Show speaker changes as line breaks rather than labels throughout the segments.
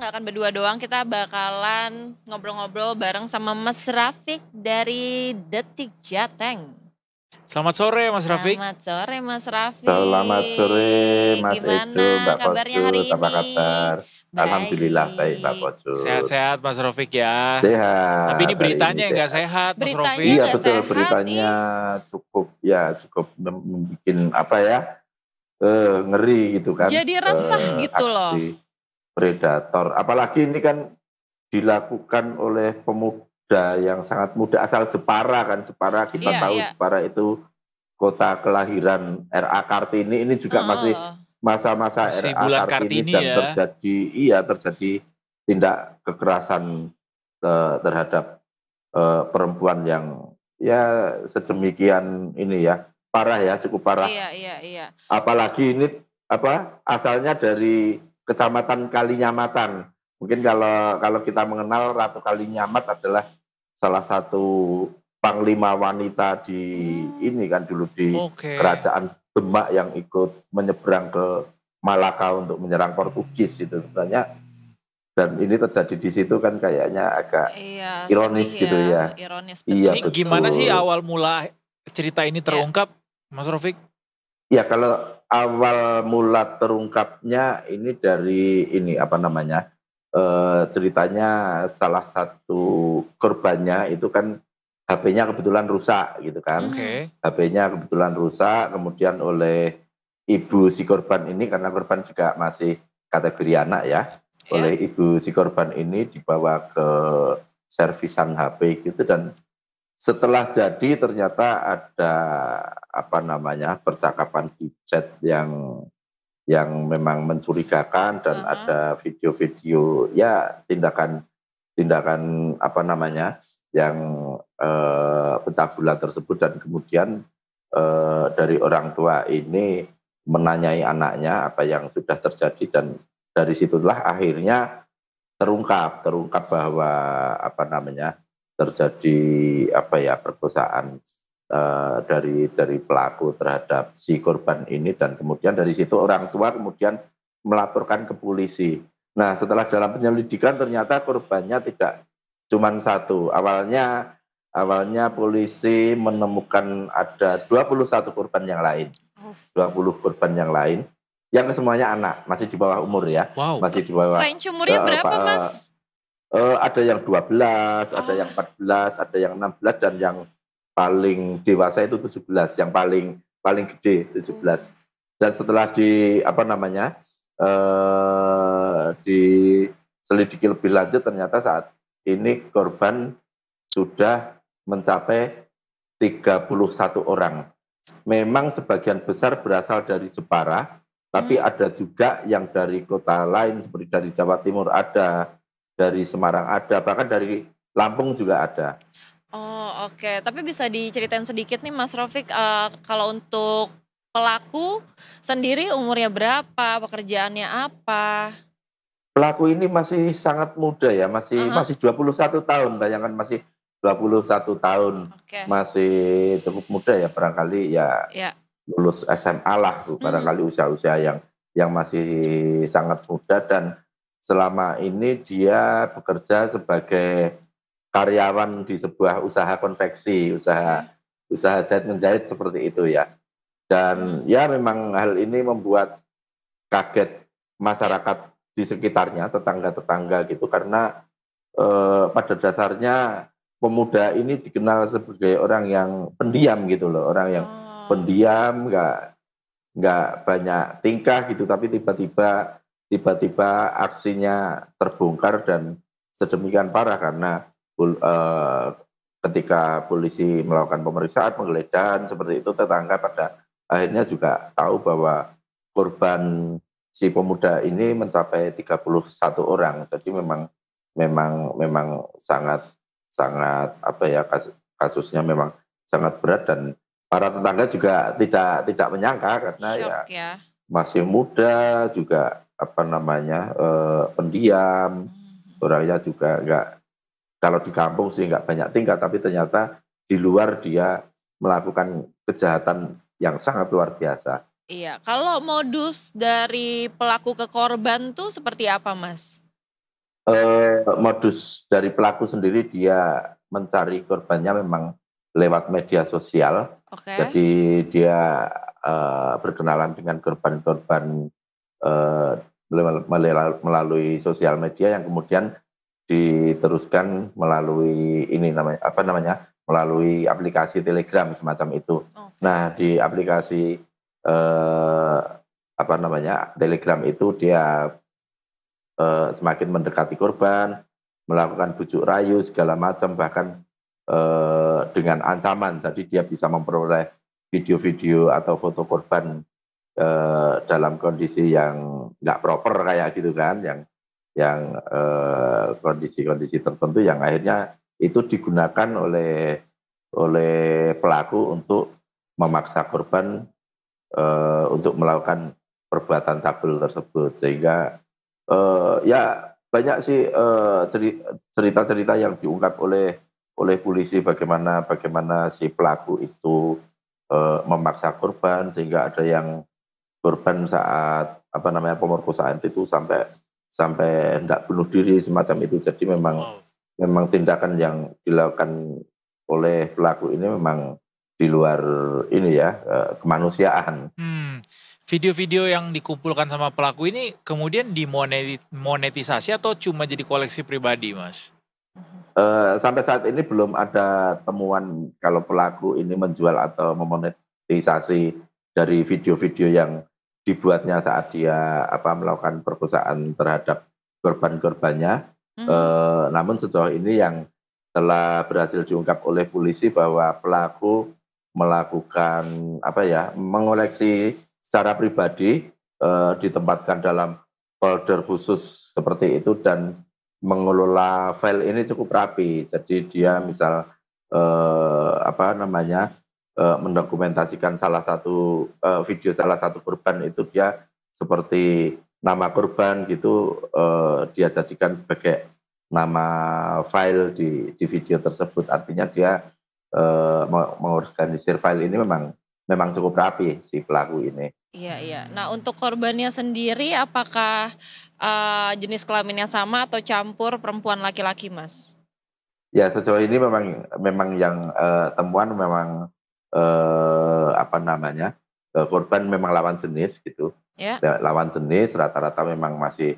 nggak akan berdua doang, kita bakalan ngobrol-ngobrol bareng sama Mas Rafiq dari Detik Jateng.
Selamat sore Mas Rafiq.
Selamat sore Mas
Selamat sore
Rafiq,
Mas Edo,
gimana
Mbak
kabarnya
Pocut,
hari
apa
ini?
kabar? Alhamdulillah baik Mbak
Baik.
Pocut.
Sehat-sehat Mas Rafiq ya. Tapi ini
Sehat, hari ini
beritanya yang nggak
sehat.
sehat Mas
Beritanya
Rafiq.
Iya
nggak
betul,
sehat
beritanya
ih.
cukup membuat apa ya, ngeri gitu kan.
Jadi resah gitu loh.
Aksi predator. Apalagi ini kan dilakukan oleh pemuda yang sangat muda asal Jepara kan. Jepara kita
Iya,
tahu
iya.
Jepara itu kota kelahiran R.A. Kartini, ini juga masih
Heeh.
masa-masa
Masih
R.A.
bulan
Kartini
Kartini
dan
ya.
terjadi tindak kekerasan terhadap perempuan yang ya sedemikian ini ya, parah ya, cukup parah.
Iya, iya, iya.
Apalagi ini asalnya dari Kecamatan Kalinyamatan. Mungkin kalau kita mengenal Ratu Kalinyamat adalah salah satu panglima wanita di ini kan dulu di
Oke.
Kerajaan Demak yang ikut menyeberang ke Malaka untuk menyerang Portugis itu sebenarnya, dan ini terjadi di situ kan kayaknya agak
Iya, sedih
ironis gitu
ya,
ya.
ironis,
Iya
Ini
betul
gimana sih
betul.
betul.
awal mula cerita ini
Ya.
terungkap Mas Rafiq?
Ya kalau awal mula terungkapnya ini dari ini apa namanya, ceritanya salah satu korbannya itu kan HP-nya kebetulan rusak gitu kan.
Mhm.
Oke.
HP-nya kebetulan rusak, kemudian oleh ibu si korban ini, karena korban juga masih kategori anak ya,
Ya.
oleh ibu si korban ini dibawa ke servisan HP gitu, dan setelah jadi ternyata ada apa namanya, percakapan di chat yang memang mencurigakan, dan
Aha.
ada video-video ya tindakan tindakan apa namanya, yang pencabulan tersebut, dan kemudian dari orang tua ini menanyai anaknya apa yang sudah terjadi, dan dari situlah akhirnya terungkap bahwa apa namanya, terjadi apa ya, perkosaan dari pelaku terhadap si korban ini, dan kemudian dari situ orang tua kemudian melaporkan ke polisi. Nah, setelah dalam penyelidikan ternyata korbannya tidak cuma satu. Awalnya polisi menemukan ada 21 korban yang lain.
Oh.
20 korban yang lain yang semuanya anak, masih di bawah umur ya,
Wow.
masih di bawah
Range umurnya berapa, Mas?
ada yang 12, ada yang
Oh.
14, ada yang 16, dan yang paling dewasa itu 17, yang paling paling gede 17. Dan setelah di apa namanya, diselidiki lebih lanjut ternyata saat ini korban sudah mencapai 31 orang. Memang sebagian besar berasal dari Jepara, tapi ada juga yang dari kota lain seperti dari Jawa Timur ada, dari Semarang ada, bahkan dari Lampung juga ada.
Oh, oke. Tapi bisa diceritain sedikit nih Mas Rafiq, kalau untuk pelaku sendiri umurnya berapa, pekerjaannya apa?
Pelaku ini masih sangat muda ya, masih
Aha.
masih 21 tahun, bayangkan masih 21 tahun,
Oke.
masih cukup muda ya, barangkali ya
Ya.
lulus SMA lah, barangkali usia-usia yang masih sangat muda, dan selama ini dia bekerja sebagai karyawan di sebuah usaha konveksi, usaha
Oke.
usaha jahit menjahit seperti itu ya. Dan ya memang hal ini membuat kaget
Ya.
masyarakat di sekitarnya, tetangga-tetangga gitu, karena pada dasarnya pemuda ini dikenal sebagai orang yang pendiam gitu loh, orang yang
Oh.
pendiam, nggak banyak tingkah gitu, tapi tiba-tiba aksinya terbongkar dan sedemikian parah karena ketika polisi melakukan pemeriksaan, penggeledahan seperti itu, tetangga pada akhirnya juga tahu bahwa korban si pemuda ini mencapai 31 orang. Jadi memang memang memang sangat sangat apa ya, kasusnya memang sangat berat, dan para tetangga juga tidak menyangka karena ya
Syok ya.
masih muda juga apa namanya, pendiam, orangnya juga nggak, kalau di kampung sih nggak banyak tingkah, tapi ternyata di luar dia melakukan kejahatan yang sangat luar biasa.
Iya, kalau modus dari pelaku ke korban tuh seperti apa, Mas?
Modus dari pelaku sendiri dia mencari korbannya memang lewat media sosial.
Oke.
Jadi dia, berkenalan dengan korban-korban, eee, melalui sosial media yang kemudian diteruskan melalui ini melalui aplikasi Telegram semacam itu.
Oke.
Nah di aplikasi, Telegram itu dia semakin mendekati korban, melakukan bujuk rayu segala macam, bahkan, dengan ancaman. Jadi dia bisa memperoleh video-video atau foto korban, dalam kondisi yang nggak proper kayak gitu kan, kondisi-kondisi tertentu yang akhirnya itu digunakan oleh pelaku untuk memaksa korban, untuk melakukan perbuatan cabul tersebut. Sehingga ya banyak sih, cerita-cerita yang diungkap oleh polisi bagaimana si pelaku itu, memaksa korban sehingga ada yang korban saat pemerkosaan itu sampai hendak bunuh diri semacam itu. Jadi
Wow.
memang tindakan yang dilakukan oleh pelaku ini memang di luar ini ya, kemanusiaan.
Video-video yang dikumpulkan sama pelaku ini kemudian dimonetisasi atau cuma jadi koleksi pribadi, Mas?
Sampai saat ini belum ada temuan kalau pelaku ini menjual atau memonetisasi dari video-video yang dibuatnya saat dia melakukan perkosaan terhadap korban-korbannya. Namun sejauh ini yang telah berhasil diungkap oleh polisi bahwa pelaku melakukan mengoleksi secara pribadi, ditempatkan dalam folder khusus seperti itu dan mengelola file ini cukup rapi. Jadi dia misal, mendokumentasikan salah satu, video salah satu korban itu dia seperti nama korban gitu, dia jadikan sebagai nama file di video tersebut. Artinya dia, mengorganisir file ini memang cukup rapi si pelaku ini.
Iya iya. Nah untuk korbannya sendiri apakah, jenis kelaminnya sama atau campur perempuan laki-laki, Mas?
Ya sejauh ini memang yang, temuan memang, korban memang lawan jenis gitu.
Ya.
Ya lawan jenis rata-rata memang masih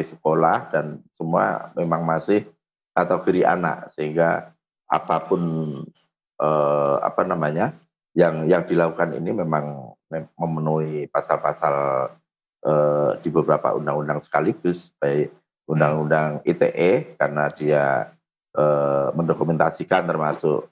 sekolah dan semua memang masih kategori anak. Sehingga apapun, yang dilakukan ini memang memenuhi pasal-pasal, di beberapa undang-undang sekaligus, baik undang-undang ITE karena dia, mendokumentasikan termasuk,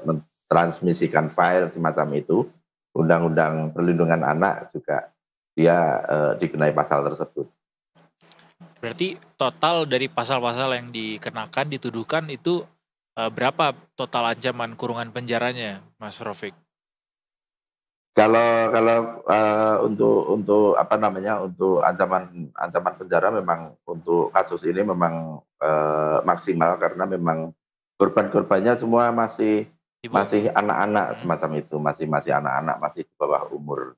mentransmisikan file semacam itu, undang-undang perlindungan anak juga dia, dikenai pasal tersebut.
Berarti total dari pasal-pasal yang dikenakan, dituduhkan itu, berapa total ancaman kurungan penjaranya, Mas Rofik?
Kalau untuk ancaman penjara memang untuk kasus ini memang, maksimal karena memang korban-korbannya semua masih
Di bawah.
anak-anak semacam itu, masih anak-anak, masih di bawah umur.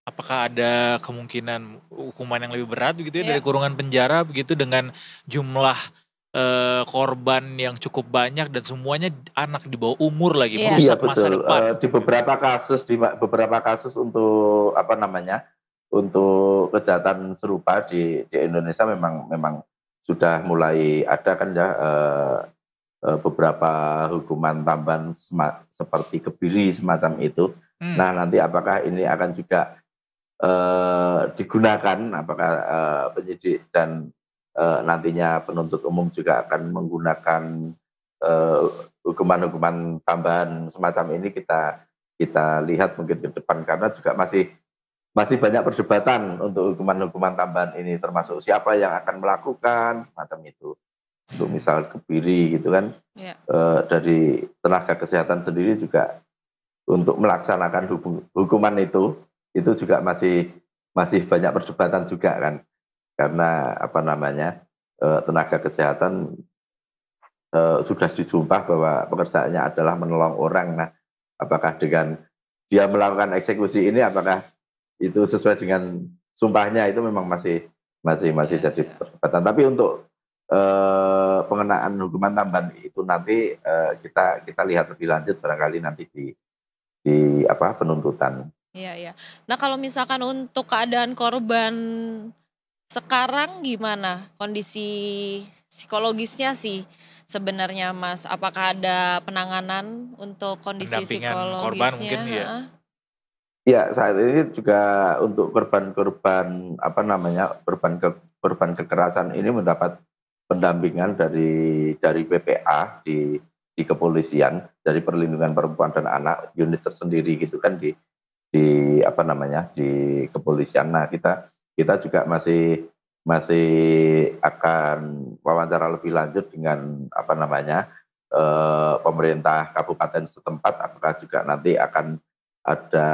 Apakah ada kemungkinan hukuman yang lebih berat begitu ya
Iya.
dari kurungan penjara begitu dengan jumlah, korban yang cukup banyak dan semuanya anak di bawah umur lagi,
Iya.
Iya
merusak masa
betul,
depan.
di beberapa kasus untuk untuk kejahatan serupa di Indonesia memang sudah mulai ada kan ya, beberapa hukuman tambahan seperti kebiri semacam itu. Nah nanti apakah ini akan juga, digunakan apakah, penyidik dan, nantinya penuntut umum juga akan menggunakan, hukuman-hukuman tambahan semacam ini kita lihat mungkin ke depan karena juga masih banyak perdebatan untuk hukuman-hukuman tambahan ini termasuk siapa yang akan melakukan semacam itu. Untuk misal kebiri gitu kan,
Iya.
dari tenaga kesehatan sendiri juga untuk melaksanakan hukuman itu juga masih banyak perdebatan juga kan. Karena tenaga kesehatan, sudah disumpah bahwa pekerjaannya adalah menolong orang. Nah, apakah dengan dia melakukan eksekusi ini apakah itu sesuai dengan sumpahnya itu memang masih jadi perdebatan. Tapi untuk pengenaan hukuman tambahan itu nanti kita lihat lebih lanjut barangkali nanti di penuntutan.
Iya. Nah kalau misalkan untuk keadaan korban sekarang gimana kondisi psikologisnya sih sebenarnya Mas? Apakah ada penanganan untuk kondisi
Pendampingan korban
psikologisnya?
mungkin ya.
Ya, saat ini juga untuk korban korban kekerasan ini mendapat pendampingan dari PPA di kepolisian, dari Perlindungan Perempuan dan Anak, unit tersendiri gitu kan di kepolisian. Nah, kita juga masih akan wawancara lebih lanjut dengan pemerintah kabupaten setempat, apakah juga nanti akan ada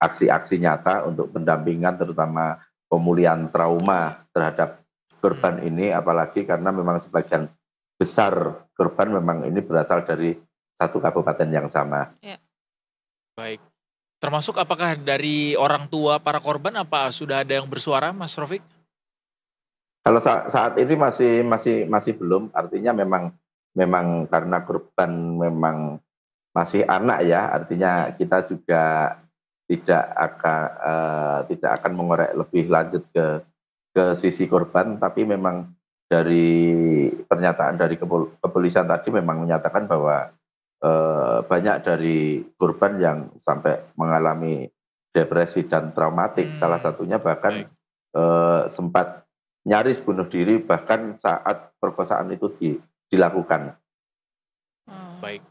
aksi-aksi nyata untuk pendampingan terutama pemulihan trauma terhadap korban ini, apalagi karena memang sebagian besar korban memang ini berasal dari satu kabupaten yang sama.
Ya.
Baik. Termasuk apakah dari orang tua para korban apa sudah ada yang bersuara, Mas Rofik?
Kalau saat ini masih belum, artinya memang karena korban memang masih anak ya, artinya kita juga tidak akan mengorek lebih lanjut ke sisi korban, tapi memang dari pernyataan dari kepolisian tadi memang menyatakan bahwa banyak dari korban yang sampai mengalami depresi dan traumatik, salah satunya bahkan sempat nyaris bunuh diri bahkan saat perkosaan itu dilakukan.
Baik,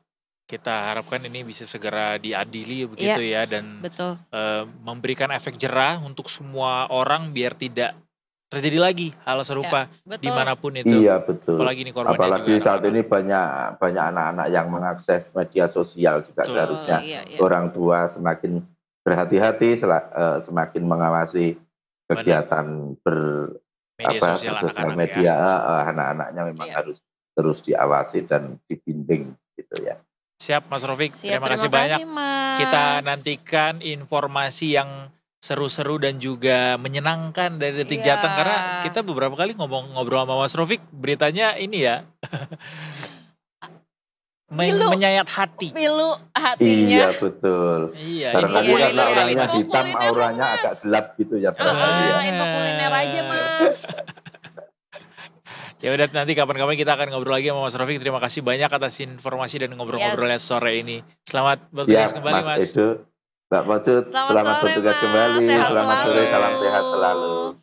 kita harapkan ini bisa segera diadili begitu ya dan
Betul.
Memberikan efek jerah untuk semua orang biar tidak terjadi lagi hal serupa dimanapun itu.
Iya betul.
Apalagi
saat ini banyak anak-anak yang mengakses media sosial juga. Seharusnya orang tua semakin berhati-hati, semakin mengawasi kegiatan bersosial media anak-anaknya memang harus terus diawasi dan dibimbing gitu ya.
Siap Mas Rofik, terima kasih banyak.
Mas.
Kita nantikan informasi yang seru-seru dan juga menyenangkan dari Detik Jateng, karena kita beberapa kali ngobrol sama Mas Rofik, beritanya ini ya menyayat hati.
Pilu hatinya.
Iya betul.
Iya.
Karena orangnya hitam, auranya agak gelap gitu ya.
Info kuliner aja Mas.
Ya udah, nanti kapan-kapan kita akan ngobrol lagi sama Mas Rofik. Terima kasih banyak atas informasi dan ngobrol-ngobrolnya sore ini. Selamat bertugas kembali Mas.
Mbak Pocud, selamat bertugas kembali. Selamat sore, salam sehat selalu.